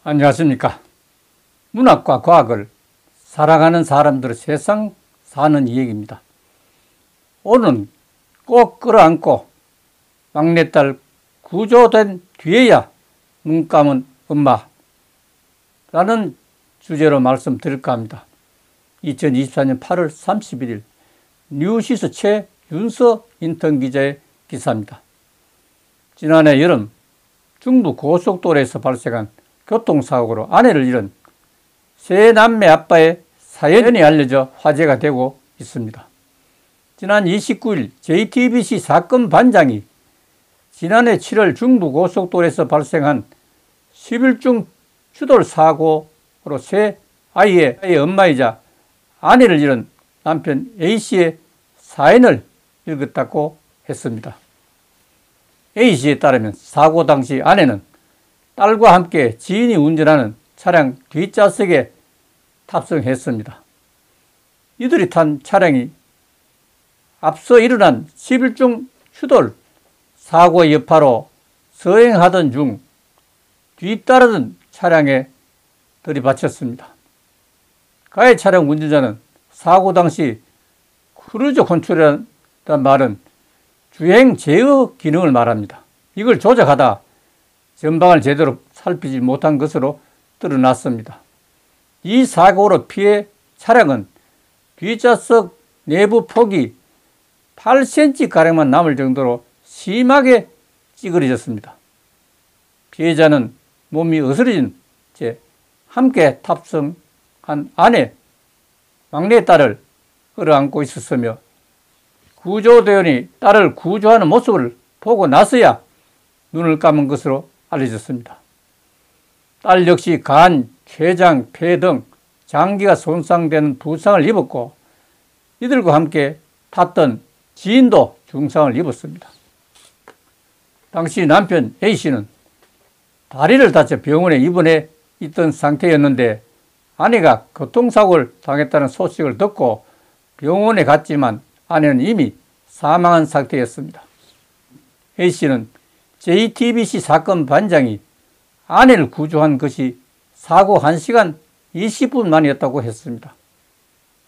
안녕하십니까. 문학과 과학을 사랑하는 사람들의 세상 사는 이야기입니다. 오늘은 꼭 끌어안고 막내딸 구조된 뒤에야 눈 감은 엄마라는 주제로 말씀드릴까 합니다. 2024년 8월 31일 뉴시스 최윤서 인턴 기자의 기사입니다. 지난해 여름 중부 고속도로에서 발생한 교통사고로 아내를 잃은 세 남매 아빠의 사연이 알려져 화제가 되고 있습니다. 지난 29일 JTBC 사건 반장이 지난해 7월 중부 고속도로에서 발생한 10일 추돌 사고로 세 아이의 엄마이자 아내를 잃은 남편 A씨의 사연을 읽었다고 했습니다. A씨에 따르면 사고 당시 아내는 딸과 함께 지인이 운전하는 차량 뒷좌석에 탑승했습니다. 이들이 탄 차량이 앞서 일어난 10일 추돌 사고의 여파로 서행하던 중 뒤따르던 차량에 들이받쳤습니다. 가해 차량 운전자는 사고 당시 크루즈 컨트롤이라는 말은 주행 제어 기능을 말합니다. 이걸 조작하다 전방을 제대로 살피지 못한 것으로 드러났습니다. 이 사고로 피해 차량은 뒷좌석 내부 폭이 8cm가량만 남을 정도로 심하게 찌그러졌습니다. 피해자는 몸이 으스러진 채 함께 탑승한 아내, 막내딸을 끌어안고 있었으며 구조대원이 딸을 구조하는 모습을 보고 나서야 눈을 감은 것으로 알려졌습니다. 딸 역시 간, 췌장, 폐 등 장기가 손상되는 부상을 입었고 이들과 함께 탔던 지인도 중상을 입었습니다. 당시 남편 A씨는 다리를 다쳐 병원에 입원해 있던 상태였는데 아내가 교통사고를 당했다는 소식을 듣고 병원에 갔지만 아내는 이미 사망한 상태였습니다. A씨는 JTBC 사건 반장이 아내를 구조한 것이 사고 1시간 20분 만이었다고 했습니다.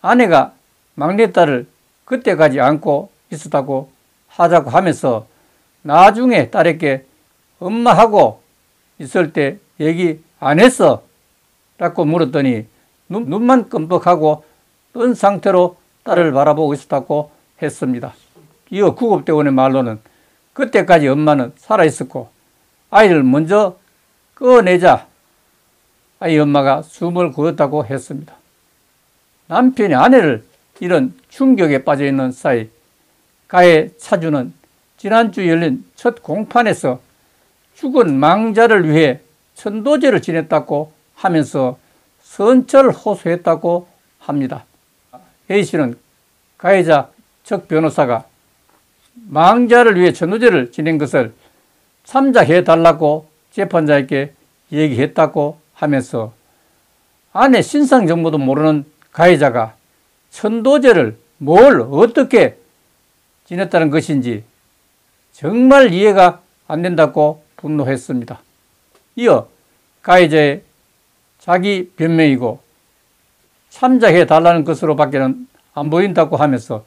아내가 막내딸을 그때까지 안고 있었다고 하자고 하면서 나중에 딸에게 엄마하고 있을 때 얘기 안 했어? 라고 물었더니 눈만 끔뻑하고 뜬 상태로 딸을 바라보고 있었다고 했습니다. 이어 구급대원의 말로는 그때까지 엄마는 살아있었고 아이를 먼저 꺼내자 아이 엄마가 숨을 거뒀다고 했습니다. 남편이 아내를 잃은 충격에 빠져있는 사이 가해 차주는 지난주 열린 첫 공판에서 죽은 망자를 위해 천도제를 지냈다고 하면서 선처를 호소했다고 합니다. A씨는 가해자 측 변호사가 망자를 위해 천도제를 지낸 것을 참작해달라고 재판장에게 얘기했다고 하면서 아내 신상 정보도 모르는 가해자가 천도제를 뭘 어떻게 지냈다는 것인지 정말 이해가 안 된다고 분노했습니다. 이어 가해자의 자기 변명이고 참작해달라는 것으로밖에는 안 보인다고 하면서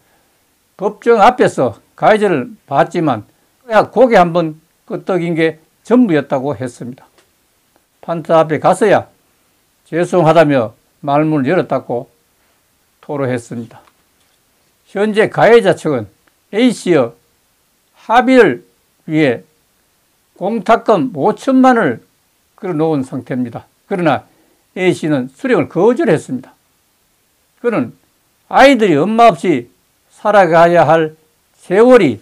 법정 앞에서 가해자를 봤지만 고개 한번 끄덕인 게 전부였다고 했습니다. 판사 앞에 가서야 죄송하다며 말문을 열었다고 토로했습니다. 현재 가해자 측은 A씨의 합의를 위해 공탁금 5천만 원을 끌어놓은 상태입니다. 그러나 A씨는 수령을 거절했습니다. 그는 아이들이 엄마 없이 살아가야 할 세월이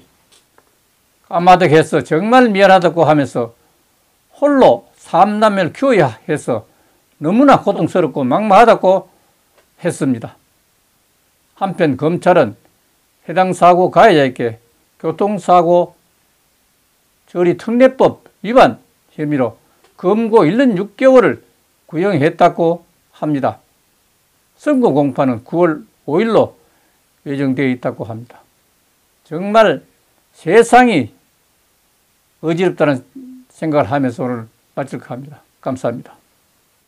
까마득해서 정말 미안하다고 하면서 홀로 3남매를 키워야 해서 너무나 고통스럽고 막막하다고 했습니다. 한편 검찰은 해당 사고 가해자에게 교통사고 처리 특례법 위반 혐의로 검거 1년 6개월을 구형했다고 합니다. 선고 공판은 9월 5일로 예정되어 있다고 합니다. 정말 세상이 어지럽다는 생각을 하면서 오늘 마칠까 합니다. 감사합니다.